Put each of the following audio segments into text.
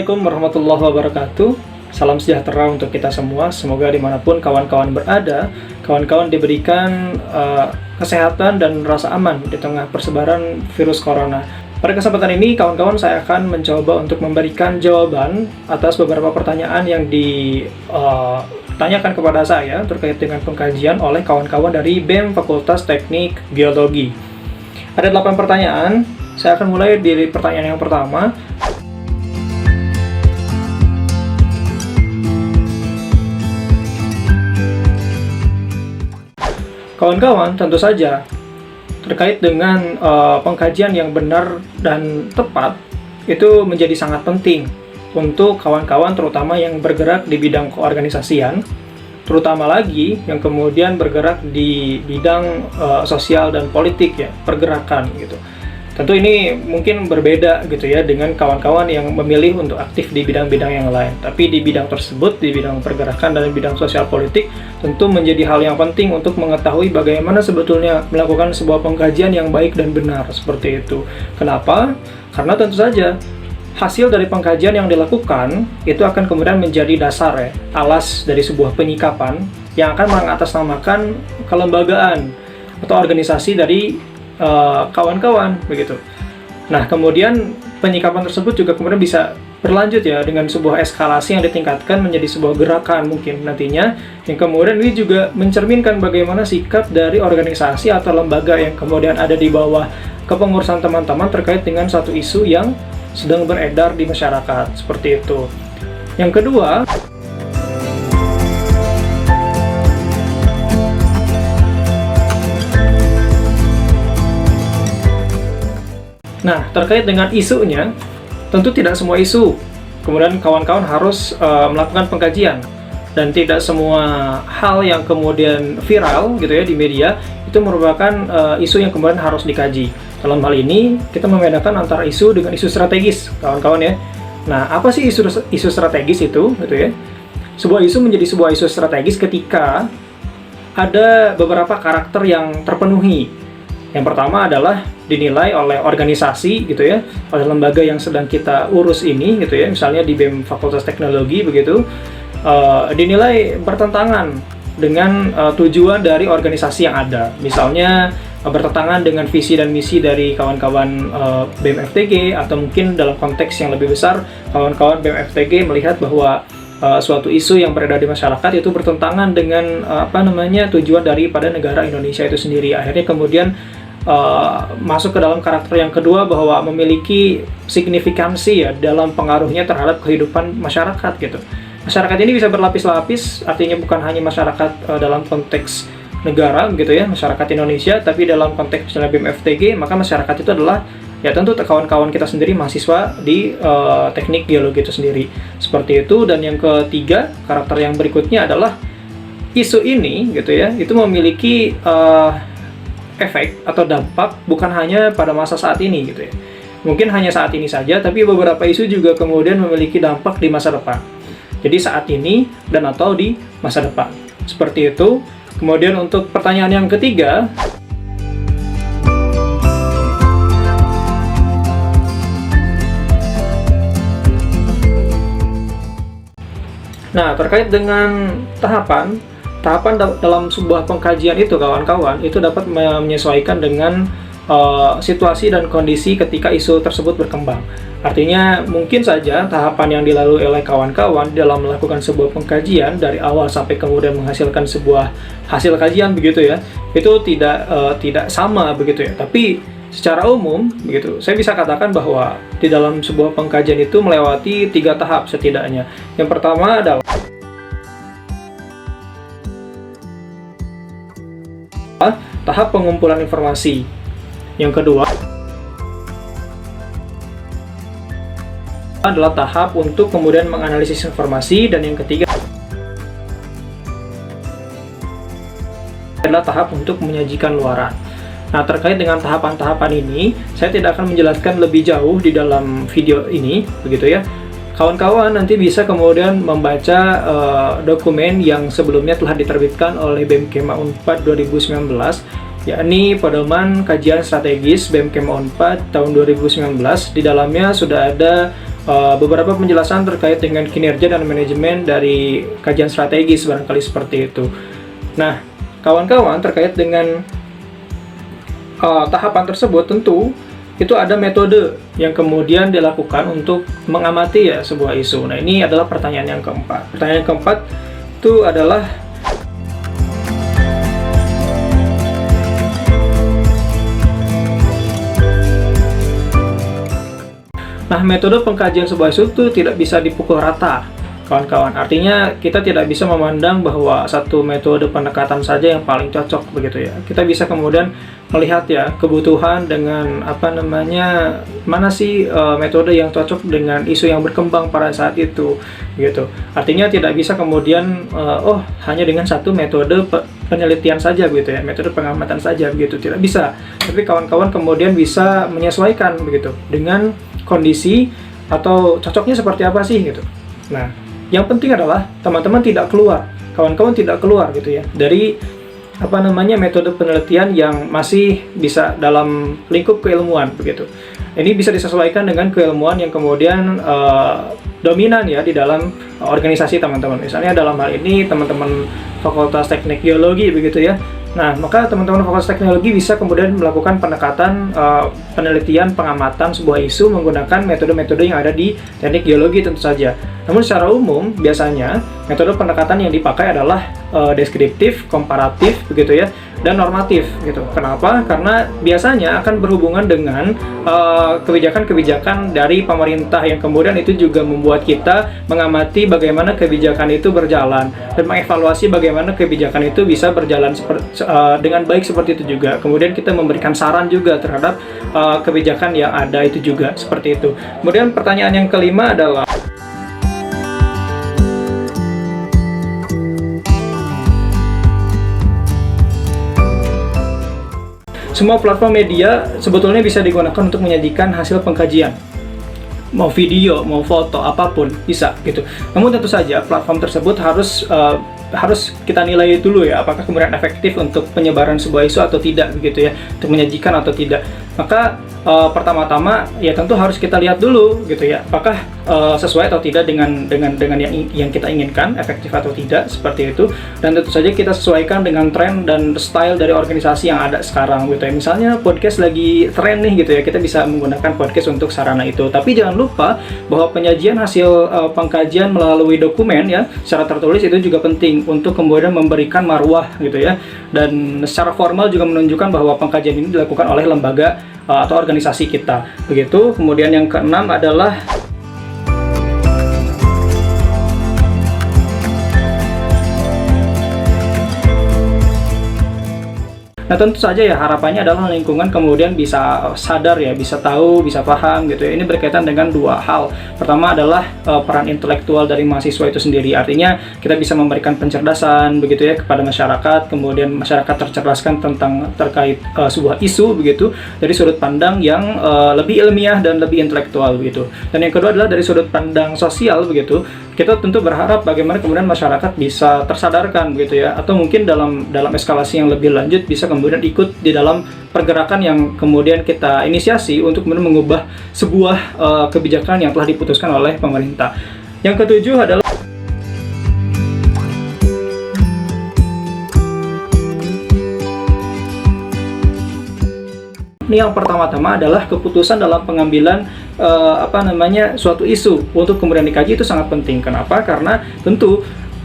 Assalamualaikum warahmatullahi wabarakatuh. Salam sejahtera untuk kita semua. Semoga dimanapun kawan-kawan berada, kawan-kawan diberikan kesehatan dan rasa aman di tengah persebaran virus corona. Pada kesempatan ini, kawan-kawan, saya akan mencoba untuk memberikan jawaban atas beberapa pertanyaan yang ditanyakan kepada saya terkait dengan pengkajian oleh kawan-kawan dari BEM Fakultas Teknik Geologi. Ada 8 pertanyaan. Saya akan mulai dari pertanyaan yang pertama. Kawan-kawan, tentu saja terkait dengan pengkajian yang benar dan tepat itu menjadi sangat penting untuk kawan-kawan terutama yang bergerak di bidang keorganisasian, terutama lagi yang kemudian bergerak di bidang sosial dan politik, ya, pergerakan gitu. Tentu ini mungkin berbeda gitu ya dengan kawan-kawan yang memilih untuk aktif di bidang-bidang yang lain. Tapi di bidang tersebut, di bidang pergerakan dan bidang sosial politik, tentu menjadi hal yang penting untuk mengetahui bagaimana sebetulnya melakukan sebuah pengkajian yang baik dan benar, seperti itu. Kenapa? Karena tentu saja hasil dari pengkajian yang dilakukan itu akan kemudian menjadi dasar, ya, alas dari sebuah penyikapan yang akan mengatasnamakan kelembagaan atau organisasi dari kawan-kawan begitu. Nah, kemudian penyikapan tersebut juga kemudian bisa berlanjut, ya, dengan sebuah eskalasi yang ditingkatkan menjadi sebuah gerakan mungkin nantinya, yang kemudian ini juga mencerminkan bagaimana sikap dari organisasi atau lembaga yang kemudian ada di bawah kepengurusan teman-teman terkait dengan satu isu yang sedang beredar di masyarakat, seperti itu. Yang kedua, nah, terkait dengan isunya, tentu tidak semua isu kemudian kawan-kawan harus melakukan pengkajian, dan tidak semua hal yang kemudian viral gitu ya di media itu merupakan isu yang kemudian harus dikaji. Dalam hal ini kita membedakan antara isu dengan isu strategis, kawan-kawan, ya. Nah, apa sih isu strategis itu gitu ya? Sebuah isu menjadi sebuah isu strategis ketika ada beberapa karakter yang terpenuhi. Yang pertama adalah dinilai oleh organisasi gitu ya, oleh lembaga yang sedang kita urus ini gitu ya, misalnya di BEM Fakultas Teknologi begitu, dinilai bertentangan dengan tujuan dari organisasi yang ada. Misalnya bertentangan dengan visi dan misi dari kawan-kawan BEM FTG, atau mungkin dalam konteks yang lebih besar kawan-kawan BEM FTG melihat bahwa suatu isu yang beredar di masyarakat itu bertentangan dengan tujuan daripada negara Indonesia itu sendiri. Akhirnya kemudian masuk ke dalam karakter yang kedua, bahwa memiliki signifikansi, ya, dalam pengaruhnya terhadap kehidupan masyarakat gitu. Masyarakat ini bisa berlapis-lapis, artinya bukan hanya masyarakat dalam konteks negara gitu ya, masyarakat Indonesia, tapi dalam konteks misalnya BEM FTG, maka masyarakat itu adalah, ya, tentu kawan-kawan kita sendiri, mahasiswa di teknik geologi itu sendiri, seperti itu. Dan yang ketiga, karakter yang berikutnya adalah isu ini gitu ya, itu memiliki efek atau dampak bukan hanya pada masa saat ini gitu ya, mungkin hanya saat ini saja, tapi beberapa isu juga kemudian memiliki dampak di masa depan. Jadi saat ini dan atau di masa depan, seperti itu. Kemudian untuk pertanyaan yang ketiga, nah, terkait dengan tahapan dalam sebuah pengkajian itu, kawan-kawan, itu dapat menyesuaikan dengan situasi dan kondisi ketika isu tersebut berkembang. Artinya mungkin saja tahapan yang dilalui oleh kawan-kawan dalam melakukan sebuah pengkajian dari awal sampai kemudian menghasilkan sebuah hasil kajian begitu ya, itu tidak sama begitu ya. Tapi secara umum begitu, saya bisa katakan bahwa di dalam sebuah pengkajian itu melewati 3 tahap setidaknya. Yang pertama adalah tahap pengumpulan informasi. Yang kedua adalah tahap untuk kemudian menganalisis informasi, dan yang ketiga adalah tahap untuk menyajikan luaran. Nah, terkait dengan tahapan-tahapan ini, saya tidak akan menjelaskan lebih jauh di dalam video ini, begitu ya. Kawan-kawan nanti bisa kemudian membaca dokumen yang sebelumnya telah diterbitkan oleh BEM Kema Unpad 2019, yakni Pedoman Kajian Strategis BEM Kema Unpad tahun 2019. Di dalamnya sudah ada beberapa penjelasan terkait dengan kinerja dan manajemen dari kajian strategis, barangkali seperti itu. Nah, kawan-kawan, terkait dengan tahapan tersebut, tentu itu ada metode yang kemudian dilakukan untuk mengamati ya sebuah isu. Nah, ini adalah pertanyaan yang keempat. Pertanyaan yang keempat itu adalah, nah, metode pengkajian sebuah isu itu tidak bisa dipukul rata, kawan-kawan. Artinya kita tidak bisa memandang bahwa satu metode pendekatan saja yang paling cocok begitu ya. Kita bisa kemudian melihat ya kebutuhan dengan mana sih metode yang cocok dengan isu yang berkembang pada saat itu gitu. Artinya tidak bisa kemudian hanya dengan satu metode penelitian saja begitu ya, metode pengamatan saja begitu, tidak bisa. Tapi kawan-kawan kemudian bisa menyesuaikan begitu dengan kondisi atau cocoknya seperti apa sih gitu. Nah, yang penting adalah teman-teman tidak keluar, kawan-kawan tidak keluar gitu ya dari metode penelitian yang masih bisa dalam lingkup keilmuan begitu. Ini bisa disesuaikan dengan keilmuan yang kemudian dominan ya di dalam organisasi teman-teman. Misalnya dalam hal ini teman-teman Fakultas Teknik Geologi begitu ya. Nah, maka teman-teman Fakultas Teknologi bisa kemudian melakukan pendekatan penelitian pengamatan sebuah isu menggunakan metode-metode yang ada di teknik geologi tentu saja. Namun secara umum biasanya metode pendekatan yang dipakai adalah deskriptif, komparatif begitu ya, dan normatif gitu. Kenapa? Karena biasanya akan berhubungan dengan kebijakan-kebijakan dari pemerintah yang kemudian itu juga membuat kita mengamati bagaimana kebijakan itu berjalan dan mengevaluasi bagaimana kebijakan itu bisa berjalan dengan baik seperti itu juga. Kemudian kita memberikan saran juga terhadap kebijakan yang ada itu juga seperti itu. Kemudian pertanyaan yang kelima adalah, semua platform media sebetulnya bisa digunakan untuk menyajikan hasil pengkajian. Mau video, mau foto, apapun bisa gitu. Namun tentu saja platform tersebut harus kita nilai dulu ya, apakah kemudian efektif untuk penyebaran sebuah isu atau tidak begitu ya, untuk menyajikan atau tidak. Maka pertama-tama ya tentu harus kita lihat dulu gitu ya, apakah sesuai atau tidak dengan yang kita inginkan, efektif atau tidak seperti itu. Dan tentu saja kita sesuaikan dengan tren dan style dari organisasi yang ada sekarang gitu ya. Misalnya podcast lagi tren nih gitu ya, kita bisa menggunakan podcast untuk sarana itu. Tapi jangan lupa bahwa penyajian hasil pengkajian melalui dokumen ya secara tertulis itu juga penting untuk kemudian memberikan marwah gitu ya, dan secara formal juga menunjukkan bahwa pengkajian ini dilakukan oleh lembaga atau organisasi kita begitu. Kemudian yang keenam adalah nah, tentu saja ya harapannya adalah lingkungan kemudian bisa sadar ya, bisa tahu, bisa paham gitu ya. Ini berkaitan dengan dua hal. Pertama adalah peran intelektual dari mahasiswa itu sendiri. Artinya kita bisa memberikan pencerdasan begitu ya kepada masyarakat, kemudian masyarakat tercerdaskan terkait sebuah isu begitu dari sudut pandang yang lebih ilmiah dan lebih intelektual begitu. Dan yang kedua adalah dari sudut pandang sosial begitu. Kita tentu berharap bagaimana kemudian masyarakat bisa tersadarkan begitu ya, atau mungkin dalam eskalasi yang lebih lanjut bisa kemudian ikut di dalam pergerakan yang kemudian kita inisiasi untuk kemudian mengubah sebuah kebijakan yang telah diputuskan oleh pemerintah. Yang ketujuh adalah ini yang pertama-tama adalah keputusan dalam pengambilan suatu isu untuk kemudian dikaji itu sangat penting. Kenapa? Karena tentu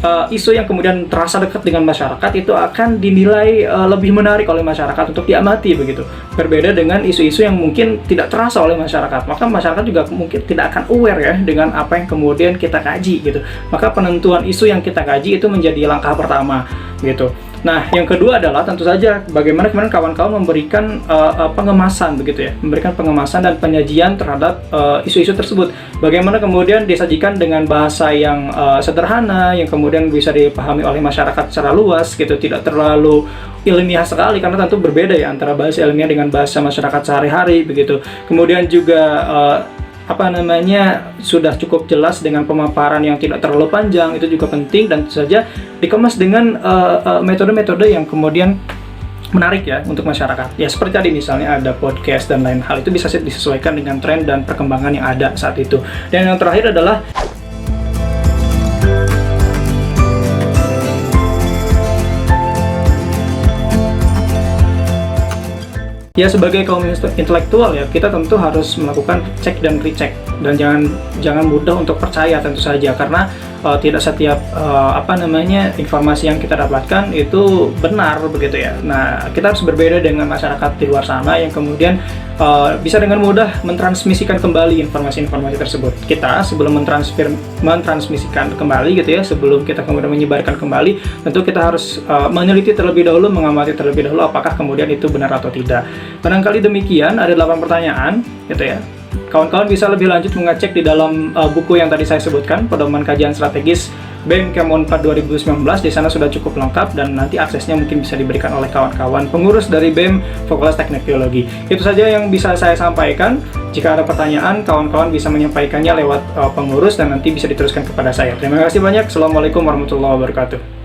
isu yang kemudian terasa dekat dengan masyarakat itu akan dinilai lebih menarik oleh masyarakat untuk diamati begitu. Berbeda dengan isu-isu yang mungkin tidak terasa oleh masyarakat, maka masyarakat juga mungkin tidak akan aware ya dengan apa yang kemudian kita kaji gitu. Maka penentuan isu yang kita kaji itu menjadi langkah pertama gitu. Nah, yang kedua adalah tentu saja bagaimana kemudian kawan-kawan memberikan pengemasan begitu ya, memberikan pengemasan dan penyajian terhadap isu-isu tersebut. Bagaimana kemudian disajikan dengan bahasa yang sederhana, yang kemudian bisa dipahami oleh masyarakat secara luas gitu, tidak terlalu ilmiah sekali karena tentu berbeda ya antara bahasa ilmiah dengan bahasa masyarakat sehari-hari begitu. Kemudian juga sudah cukup jelas dengan pemaparan yang tidak terlalu panjang, itu juga penting, dan tentu saja dikemas dengan metode-metode yang kemudian menarik ya untuk masyarakat. Ya seperti tadi misalnya ada podcast dan lain hal, itu bisa disesuaikan dengan tren dan perkembangan yang ada saat itu. Dan yang terakhir adalah ya, sebagai kaum intelektual ya, kita tentu harus melakukan cek dan recheck, dan jangan mudah untuk percaya tentu saja, karena tidak setiap informasi yang kita dapatkan itu benar begitu ya. Nah, kita harus berbeda dengan masyarakat di luar sana yang kemudian bisa dengan mudah mentransmisikan kembali informasi-informasi tersebut. Kita sebelum mentransmisikan kembali gitu ya, sebelum kita kemudian menyebarkan kembali, tentu kita harus meneliti terlebih dahulu, mengamati terlebih dahulu apakah kemudian itu benar atau tidak. Barangkali demikian, ada 8 pertanyaan gitu ya. Kawan-kawan bisa lebih lanjut mengecek di dalam buku yang tadi saya sebutkan, Pedoman Kajian Strategis BEM Kemenpad 2019. Di sana sudah cukup lengkap, dan nanti aksesnya mungkin bisa diberikan oleh kawan-kawan pengurus dari BEM Fakultas Teknik Geologi. Itu saja yang bisa saya sampaikan. Jika ada pertanyaan, kawan-kawan bisa menyampaikannya lewat pengurus dan nanti bisa diteruskan kepada saya. Terima kasih banyak. Assalamualaikum warahmatullahi wabarakatuh.